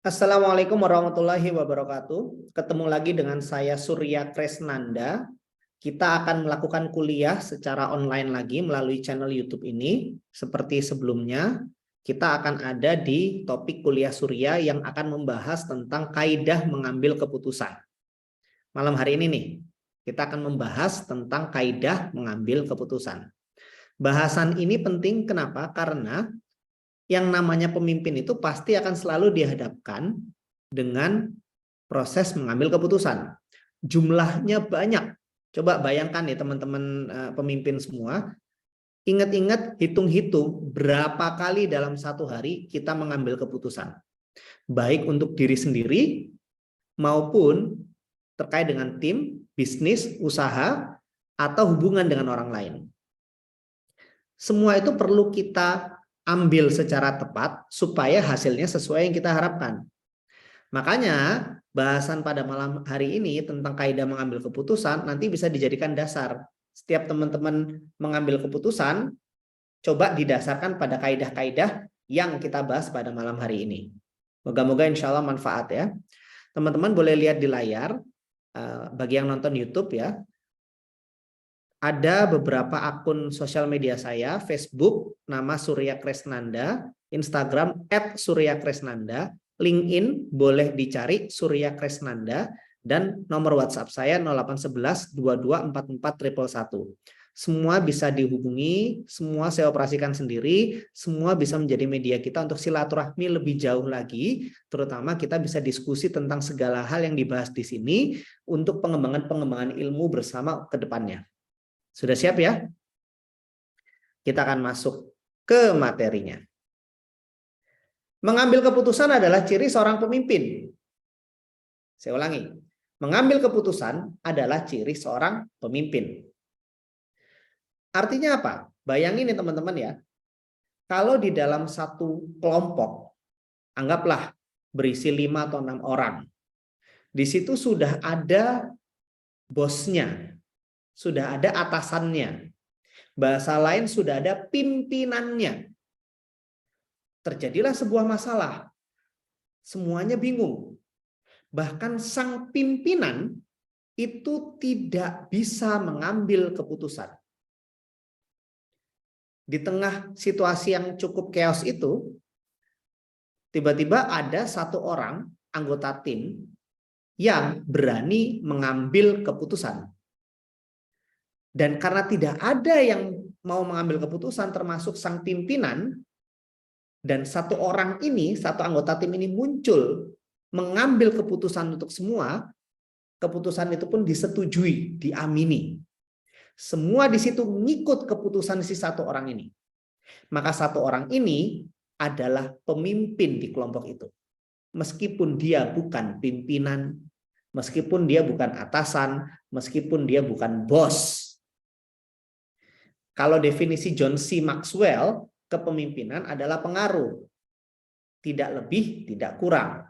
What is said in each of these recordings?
Assalamualaikum warahmatullahi wabarakatuh. Ketemu lagi dengan saya Surya Kresnanda. Kita akan melakukan kuliah secara online lagi melalui channel YouTube ini. Seperti sebelumnya, kita akan ada di topik kuliah Surya yang akan membahas tentang kaidah mengambil keputusan. Malam hari ini nih, kita akan membahas tentang kaidah mengambil keputusan. Bahasan ini penting kenapa? Karena yang namanya pemimpin itu pasti akan selalu dihadapkan dengan proses mengambil keputusan. Jumlahnya banyak. Coba bayangkan nih teman-teman pemimpin semua, ingat-ingat, hitung-hitung berapa kali dalam satu hari kita mengambil keputusan. Baik untuk diri sendiri maupun terkait dengan tim, bisnis, usaha, atau hubungan dengan orang lain. Semua itu perlu kita ambil secara tepat supaya hasilnya sesuai yang kita harapkan. Makanya bahasan pada malam hari ini tentang kaidah mengambil keputusan nanti bisa dijadikan dasar. Setiap teman-teman mengambil keputusan, coba didasarkan pada kaidah-kaidah yang kita bahas pada malam hari ini. Moga-moga insya Allah manfaat ya. Teman-teman boleh lihat di layar, bagi yang nonton YouTube ya, ada beberapa akun sosial media saya, Facebook nama Surya Kresnanda, Instagram @suryakresnanda, LinkedIn boleh dicari Surya Kresnanda, dan nomor WhatsApp saya 0811 2244 111. Semua bisa dihubungi, semua saya operasikan sendiri, semua bisa menjadi media kita untuk silaturahmi lebih jauh lagi, terutama kita bisa diskusi tentang segala hal yang dibahas di sini untuk pengembangan ilmu bersama ke depannya. Sudah siap ya? Kita akan masuk ke materinya. Mengambil keputusan adalah ciri seorang pemimpin. Saya ulangi. Mengambil keputusan adalah ciri seorang pemimpin. Artinya apa? Bayangin nih teman-teman ya. Kalau di dalam satu kelompok, anggaplah berisi 5 atau 6 orang. Di situ sudah ada bosnya, sudah ada atasannya. Bahasa lain sudah ada pimpinannya. Terjadilah sebuah masalah. Semuanya bingung. Bahkan sang pimpinan itu tidak bisa mengambil keputusan. Di tengah situasi yang cukup chaos itu, tiba-tiba ada satu orang anggota tim yang berani mengambil keputusan. Dan karena tidak ada yang mau mengambil keputusan termasuk sang pimpinan, dan satu orang ini, satu anggota tim ini muncul mengambil keputusan untuk semua, keputusan itu pun disetujui, diamini. Semua di situ mengikut keputusan si satu orang ini. Maka satu orang ini adalah pemimpin di kelompok itu. Meskipun dia bukan pimpinan, meskipun dia bukan atasan, meskipun dia bukan bos. Kalau definisi John C. Maxwell, kepemimpinan adalah pengaruh. Tidak lebih, tidak kurang.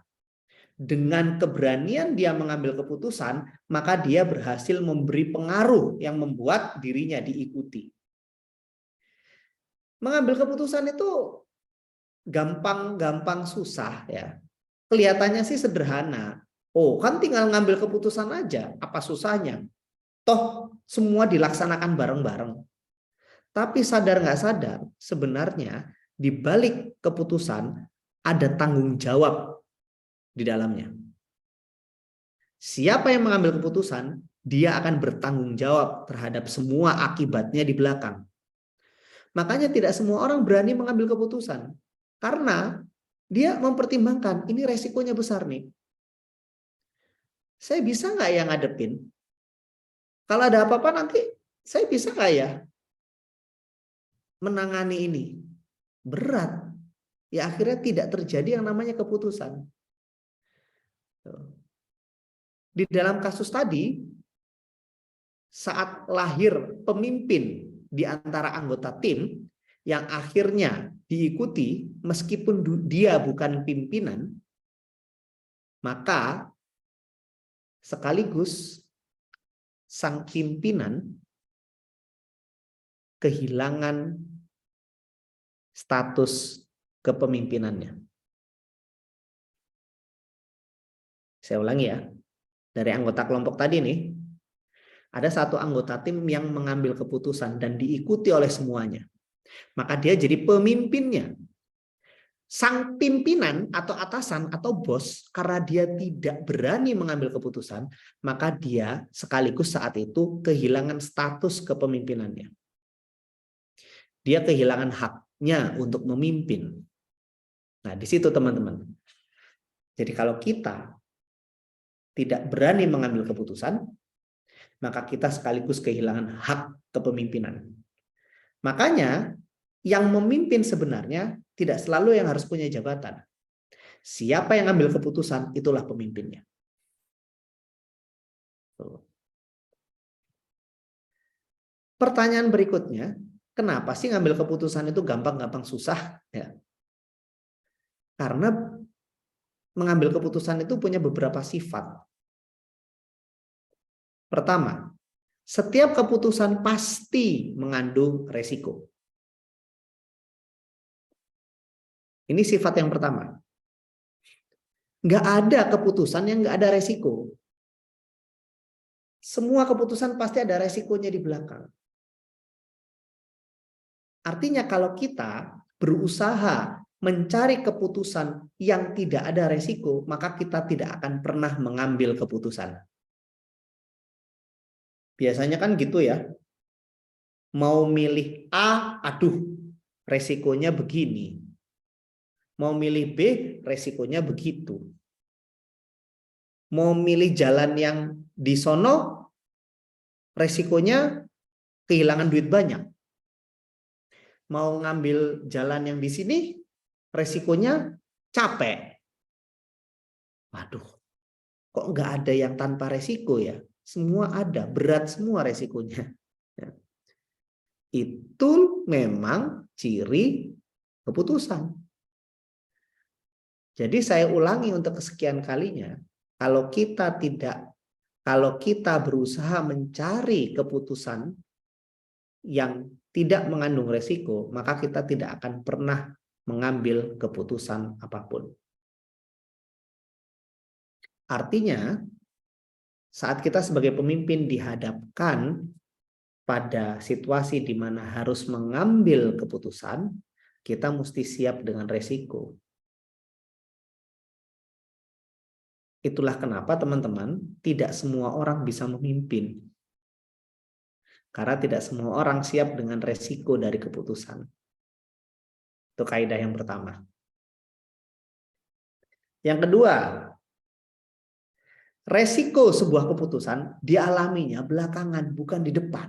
Dengan keberanian dia mengambil keputusan, maka dia berhasil memberi pengaruh yang membuat dirinya diikuti. Mengambil keputusan itu gampang susah ya. Kelihatannya sih sederhana. Oh, kan tinggal ngambil keputusan aja, apa susahnya? Toh semua dilaksanakan bareng-bareng. Tapi sadar nggak sadar, sebenarnya di balik keputusan ada tanggung jawab di dalamnya. Siapa yang mengambil keputusan, dia akan bertanggung jawab terhadap semua akibatnya di belakang. Makanya tidak semua orang berani mengambil keputusan. Karena dia mempertimbangkan, ini resikonya besar nih. Saya bisa nggak ya ngadepin? Kalau ada apa-apa nanti, saya bisa nggak ya menangani ini? Berat. Ya akhirnya tidak terjadi yang namanya keputusan. Di dalam kasus tadi, saat lahir pemimpin di antara anggota tim yang akhirnya diikuti meskipun dia bukan pimpinan, maka sekaligus sang pimpinan kehilangan status kepemimpinannya. Saya ulangi ya. Dari anggota kelompok tadi nih, ada satu anggota tim yang mengambil keputusan dan diikuti oleh semuanya. Maka dia jadi pemimpinnya. Sang pimpinan atau atasan atau bos, karena dia tidak berani mengambil keputusan, maka dia sekaligus saat itu kehilangan status kepemimpinannya. Dia kehilangan haknya untuk memimpin. Nah, di situ teman-teman. Jadi kalau kita tidak berani mengambil keputusan, maka kita sekaligus kehilangan hak kepemimpinan. Makanya yang memimpin sebenarnya tidak selalu yang harus punya jabatan. Siapa yang ambil keputusan, itulah pemimpinnya. Pertanyaan berikutnya, kenapa sih ngambil keputusan itu gampang-gampang susah? Ya. Karena mengambil keputusan itu punya beberapa sifat. Pertama, setiap keputusan pasti mengandung resiko. Ini sifat yang pertama. Nggak ada keputusan yang nggak ada resiko. Semua keputusan pasti ada resikonya di belakang. Artinya kalau kita berusaha mencari keputusan yang tidak ada resiko, maka kita tidak akan pernah mengambil keputusan. Biasanya kan gitu ya. Mau milih A, aduh, resikonya begini. Mau milih B, resikonya begitu. Mau milih jalan yang di sono, resikonya kehilangan duit banyak. Mau ngambil jalan yang di sini, resikonya capek. Waduh, kok nggak ada yang tanpa resiko ya? Semua ada, berat semua resikonya. Itu memang ciri keputusan. Jadi saya ulangi untuk kesekian kalinya, kalau kita berusaha mencari keputusan yang tidak mengandung resiko, maka kita tidak akan pernah mengambil keputusan apapun. Artinya, saat kita sebagai pemimpin dihadapkan pada situasi di mana harus mengambil keputusan, kita mesti siap dengan resiko. Itulah kenapa teman-teman, tidak semua orang bisa memimpin. Karena tidak semua orang siap dengan resiko dari keputusan. Itu kaidah yang pertama. Yang kedua, resiko sebuah keputusan dialaminya belakangan, bukan di depan.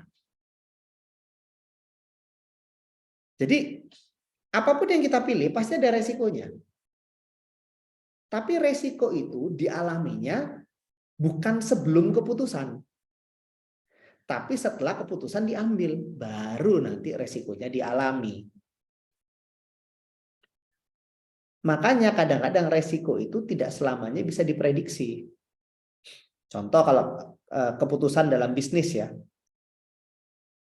Jadi, apapun yang kita pilih pasti ada resikonya. Tapi resiko itu dialaminya bukan sebelum keputusan. Tapi setelah keputusan diambil, baru nanti resikonya dialami. Makanya kadang-kadang resiko itu tidak selamanya bisa diprediksi. Contoh kalau keputusan dalam bisnis ya.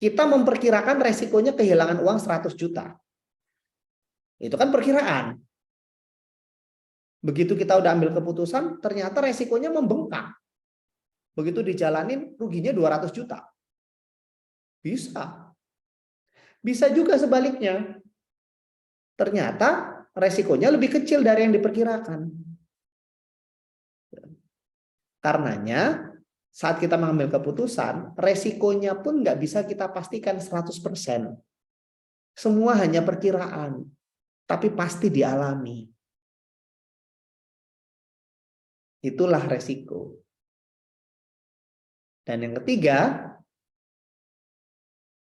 Kita memperkirakan resikonya kehilangan uang 100 juta. Itu kan perkiraan. Begitu kita udah ambil keputusan, ternyata resikonya membengkak. Begitu dijalanin, ruginya 200 juta. Bisa. Bisa juga sebaliknya. Ternyata resikonya lebih kecil dari yang diperkirakan. Karenanya, saat kita mengambil keputusan, resikonya pun nggak bisa kita pastikan 100%. Semua hanya perkiraan, tapi pasti dialami. Itulah resiko. Dan yang ketiga,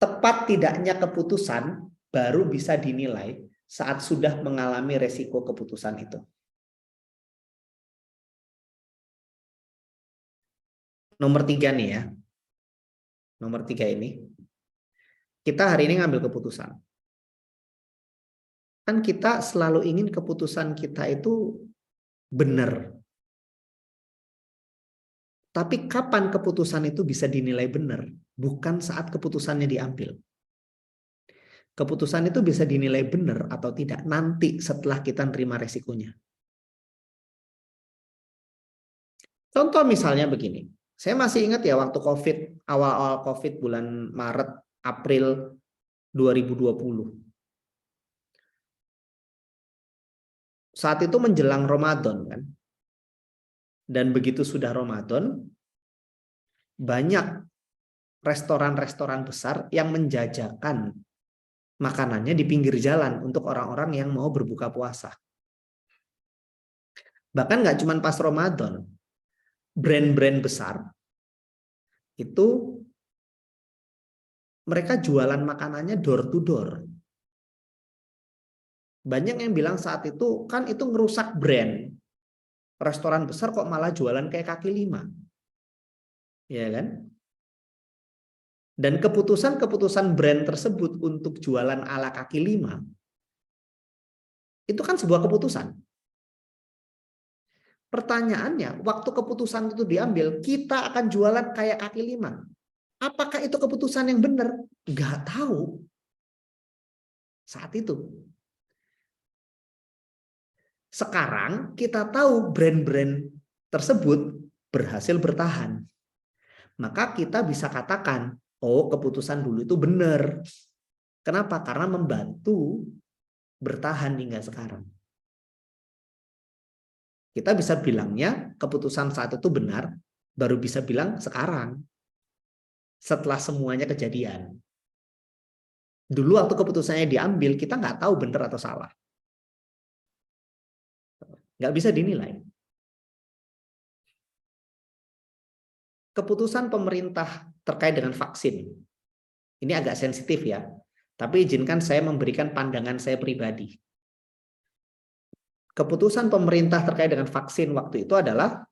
tepat tidaknya keputusan baru bisa dinilai saat sudah mengalami resiko keputusan itu. Nomor 3 nih ya. Nomor 3 ini. Kita hari ini ngambil keputusan. Kan kita selalu ingin keputusan kita itu benar. Tapi kapan keputusan itu bisa dinilai benar? Bukan saat keputusannya diambil. Keputusan itu bisa dinilai benar atau tidak nanti setelah kita nerima resikonya. Contoh misalnya begini. Saya masih ingat ya waktu COVID, awal-awal COVID bulan Maret, April 2020. Saat itu menjelang Ramadan kan. Dan begitu sudah Ramadan, banyak restoran-restoran besar yang menjajakan makanannya di pinggir jalan untuk orang-orang yang mau berbuka puasa. Bahkan nggak cuma pas Ramadan, brand-brand besar itu mereka jualan makanannya door to door. Banyak yang bilang saat itu kan itu ngerusak brand. Restoran besar kok malah jualan kayak kaki lima. Ya kan? Dan keputusan-keputusan brand tersebut untuk jualan ala kaki lima itu kan sebuah keputusan. Pertanyaannya, waktu keputusan itu diambil, kita akan jualan kayak kaki lima. Apakah itu keputusan yang benar? Nggak tahu. Saat itu. Sekarang kita tahu brand-brand tersebut berhasil bertahan. Maka kita bisa katakan, oh keputusan dulu itu benar. Kenapa? Karena membantu bertahan hingga sekarang. Kita bisa bilangnya keputusan saat itu benar, baru bisa bilang sekarang. Setelah semuanya kejadian. Dulu waktu keputusannya diambil, kita nggak tahu benar atau salah. Nggak bisa dinilai. Keputusan pemerintah terkait dengan vaksin. Ini agak sensitif ya, tapi izinkan saya memberikan pandangan saya pribadi. Keputusan pemerintah terkait dengan vaksin waktu itu adalah,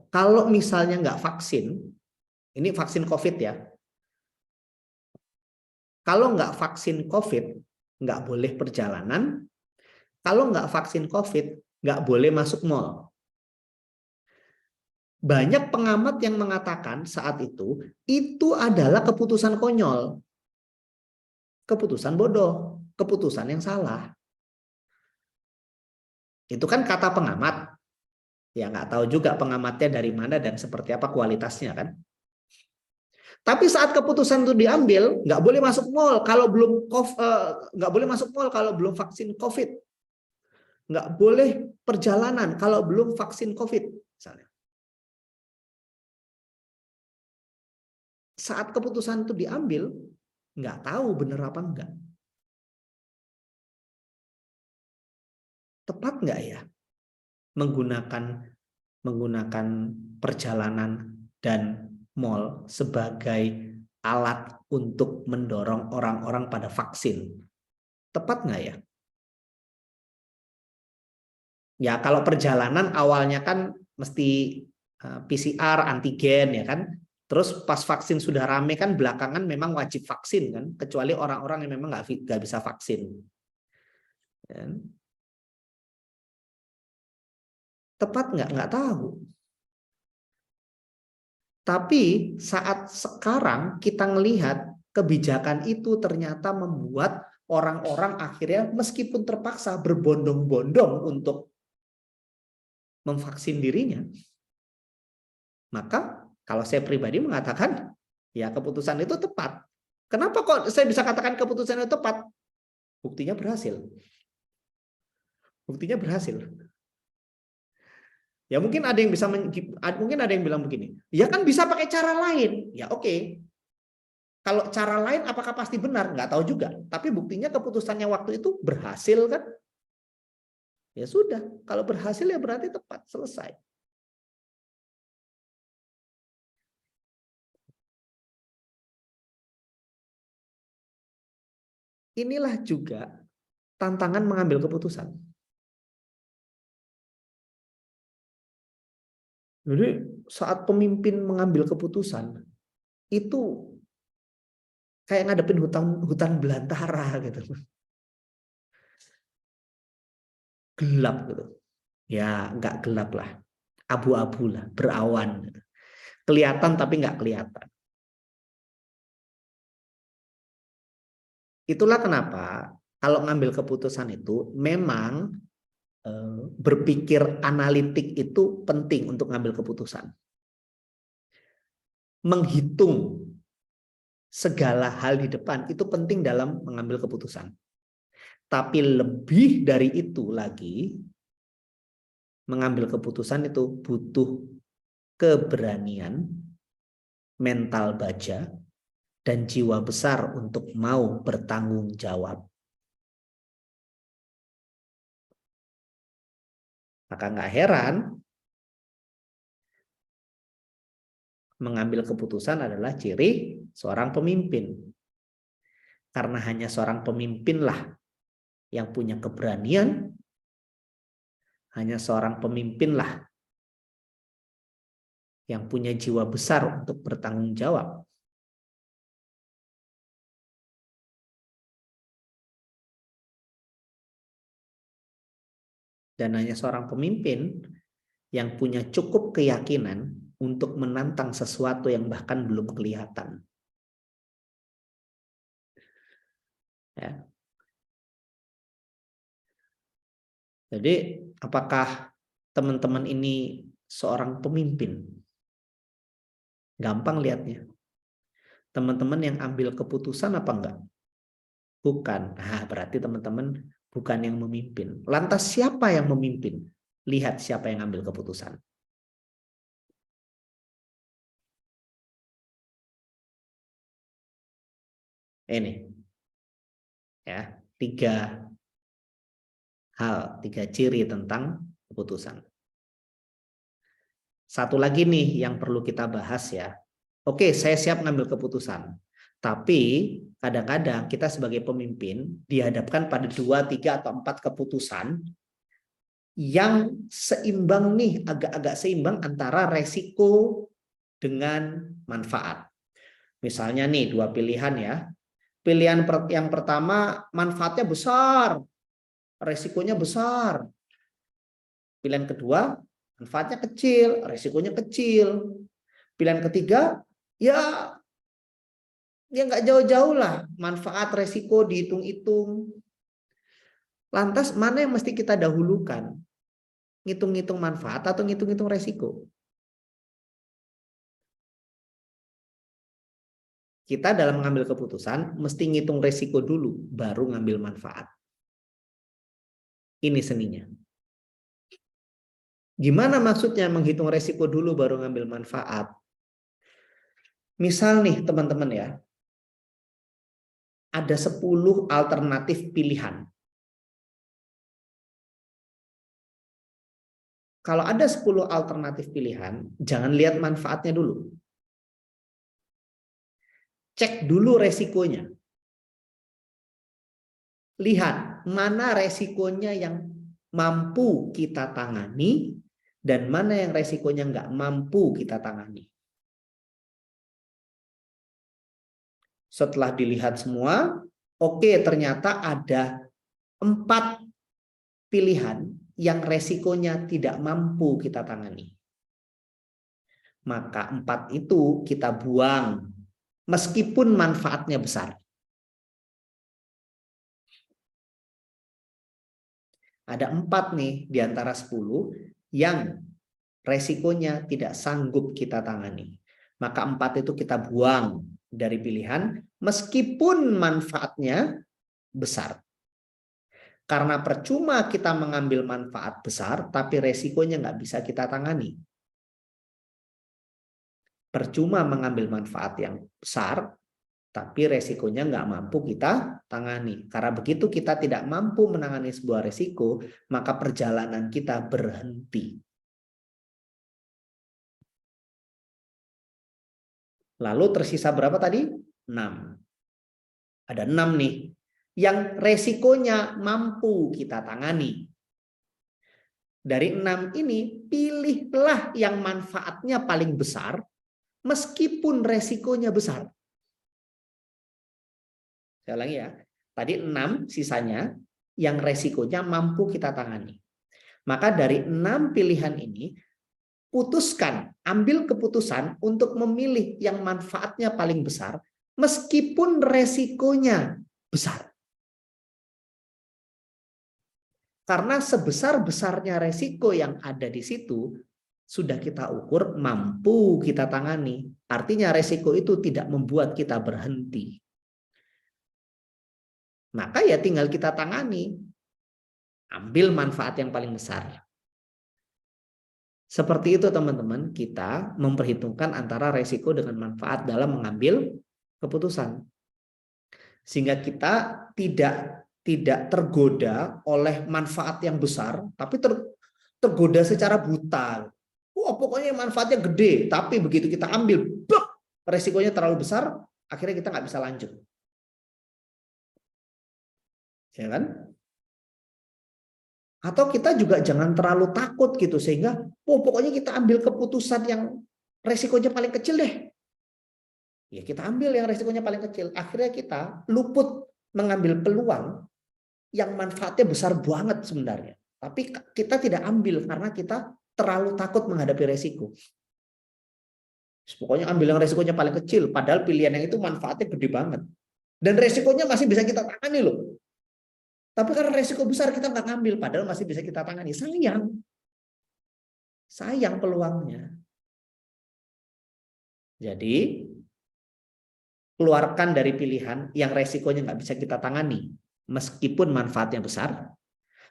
kalau misalnya nggak vaksin, ini vaksin COVID ya, kalau nggak vaksin COVID, nggak boleh perjalanan, kalau nggak vaksin COVID, nggak boleh masuk mall. Banyak pengamat yang mengatakan saat itu adalah keputusan konyol. Keputusan bodoh, keputusan yang salah. Itu kan kata pengamat. Ya nggak tahu juga pengamatnya dari mana dan seperti apa kualitasnya kan. Tapi saat keputusan itu diambil, nggak boleh masuk mall kalau belum nggak boleh masuk mall kalau belum vaksin COVID. Nggak boleh perjalanan kalau belum vaksin COVID, misalnya. Saat keputusan itu diambil, nggak tahu benar apa enggak. Tepat nggak ya menggunakan perjalanan dan mall sebagai alat untuk mendorong orang-orang pada vaksin? Tepat nggak ya? Ya kalau perjalanan awalnya kan mesti PCR, antigen ya kan. Terus pas vaksin sudah rame kan belakangan memang wajib vaksin kan, kecuali orang-orang yang memang nggak bisa vaksin. Tepat nggak? Nggak tahu. Tapi saat sekarang kita melihat kebijakan itu ternyata membuat orang-orang akhirnya meskipun terpaksa berbondong-bondong untuk memvaksin dirinya. Maka kalau saya pribadi mengatakan ya keputusan itu tepat. Kenapa kok saya bisa katakan keputusan itu tepat? Buktinya berhasil. Buktinya berhasil. Ya mungkin ada yang bilang begini, ya kan bisa pakai cara lain. Ya oke. Kalau cara lain apakah pasti benar? Nggak tahu juga. Tapi buktinya keputusannya waktu itu berhasil kan? Ya sudah. Kalau berhasil ya berarti tepat. Selesai. Inilah juga tantangan mengambil keputusan. Jadi saat pemimpin mengambil keputusan itu kayak ngadepin hutan belantara gitu. Gelap gitu. Ya nggak gelap lah. Abu-abu lah, berawan gitu. Kelihatan tapi nggak kelihatan. Itulah kenapa kalau ngambil keputusan itu memang berpikir analitik itu penting untuk ngambil keputusan. Menghitung segala hal di depan itu penting dalam mengambil keputusan. Tapi lebih dari itu lagi, mengambil keputusan itu butuh keberanian, mental baja, dan jiwa besar untuk mau bertanggung jawab. Maka nggak heran mengambil keputusan adalah ciri seorang pemimpin. Karena hanya seorang pemimpinlah yang punya keberanian, hanya seorang pemimpinlah yang punya jiwa besar untuk bertanggung jawab. Dan hanya seorang pemimpin yang punya cukup keyakinan untuk menantang sesuatu yang bahkan belum kelihatan. Ya. Jadi, apakah teman-teman ini seorang pemimpin? Gampang lihatnya. Teman-teman yang ambil keputusan apa enggak? Bukan. Nah, berarti teman-teman bukan yang memimpin. Lantas siapa yang memimpin? Lihat siapa yang ambil keputusan. Ini. Ya, 3 hal, 3 ciri tentang keputusan. Satu lagi nih yang perlu kita bahas ya. Oke, saya siap ngambil keputusan. Tapi kadang-kadang kita sebagai pemimpin dihadapkan pada 2, 3, atau 4 keputusan yang seimbang nih, agak-agak seimbang antara resiko dengan manfaat. Misalnya nih 2 pilihan ya. Pilihan yang pertama manfaatnya besar, resikonya besar. Pilihan kedua manfaatnya kecil, resikonya kecil. Pilihan ketiga ya nggak jauh-jauh lah, manfaat resiko dihitung-hitung. Lantas mana yang mesti kita dahulukan? Ngitung-ngitung manfaat atau ngitung-ngitung resiko? Kita dalam mengambil keputusan mesti ngitung resiko dulu, baru ngambil manfaat. Ini seninya. Gimana maksudnya menghitung resiko dulu baru ngambil manfaat? Misal nih teman-teman ya, ada 10 alternatif pilihan. Kalau ada 10 alternatif pilihan, jangan lihat manfaatnya dulu. Cek dulu resikonya. Lihat mana resikonya yang mampu kita tangani dan mana yang resikonya nggak mampu kita tangani. Setelah dilihat semua, oke, ternyata ada 4 pilihan yang resikonya tidak mampu kita tangani. Maka 4 itu kita buang meskipun manfaatnya besar. Ada 4 nih di antara 10 yang resikonya tidak sanggup kita tangani. Maka 4 itu kita buang dari pilihan meskipun manfaatnya besar. Karena percuma kita mengambil manfaat besar, tapi resikonya nggak bisa kita tangani. Percuma mengambil manfaat yang besar, tapi resikonya nggak mampu kita tangani. Karena begitu kita tidak mampu menangani sebuah resiko, maka perjalanan kita berhenti. Lalu tersisa berapa tadi? 6. Ada 6 nih. Yang resikonya mampu kita tangani. Dari 6 ini, pilihlah yang manfaatnya paling besar, meskipun resikonya besar. Saya ulangi ya. Tadi 6 sisanya yang resikonya mampu kita tangani. Maka dari 6 pilihan ini, putuskan, ambil keputusan untuk memilih yang manfaatnya paling besar, meskipun resikonya besar. Karena sebesar-besarnya resiko yang ada di situ, sudah kita ukur mampu kita tangani. Artinya resiko itu tidak membuat kita berhenti. Maka ya tinggal kita tangani. Ambil manfaat yang paling besar. Seperti itu teman-teman, kita memperhitungkan antara resiko dengan manfaat dalam mengambil keputusan. Sehingga kita tidak tergoda oleh manfaat yang besar, tapi tergoda secara buta. Wah, pokoknya manfaatnya gede, tapi begitu kita ambil, resikonya terlalu besar, akhirnya kita nggak bisa lanjut. Ya kan? Atau kita juga jangan terlalu takut gitu, sehingga pokoknya kita ambil keputusan yang resikonya paling kecil deh. Ya kita ambil yang resikonya paling kecil. Akhirnya kita luput mengambil peluang yang manfaatnya besar banget sebenarnya. Tapi kita tidak ambil karena kita terlalu takut menghadapi resiko. Pokoknya ambil yang resikonya paling kecil, padahal pilihan yang itu manfaatnya gede banget. Dan resikonya masih bisa kita tangani loh. Tapi karena resiko besar kita nggak ngambil, padahal masih bisa kita tangani. Sayang. Sayang peluangnya. Jadi, keluarkan dari pilihan yang resikonya nggak bisa kita tangani, meskipun manfaatnya besar.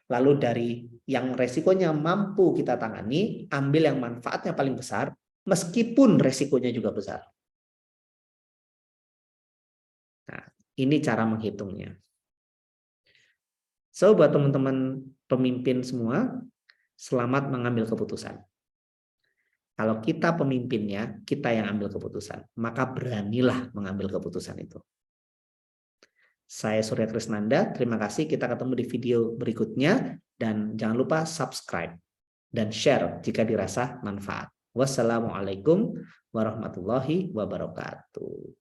Lalu dari yang resikonya mampu kita tangani, ambil yang manfaatnya paling besar, meskipun resikonya juga besar. Nah, ini cara menghitungnya. So, buat teman-teman pemimpin semua, selamat mengambil keputusan. Kalau kita pemimpinnya, kita yang ambil keputusan, maka beranilah mengambil keputusan itu. Saya Surya Krisnanda, terima kasih. Kita ketemu di video berikutnya, dan jangan lupa subscribe dan share jika dirasa manfaat. Wassalamualaikum warahmatullahi wabarakatuh.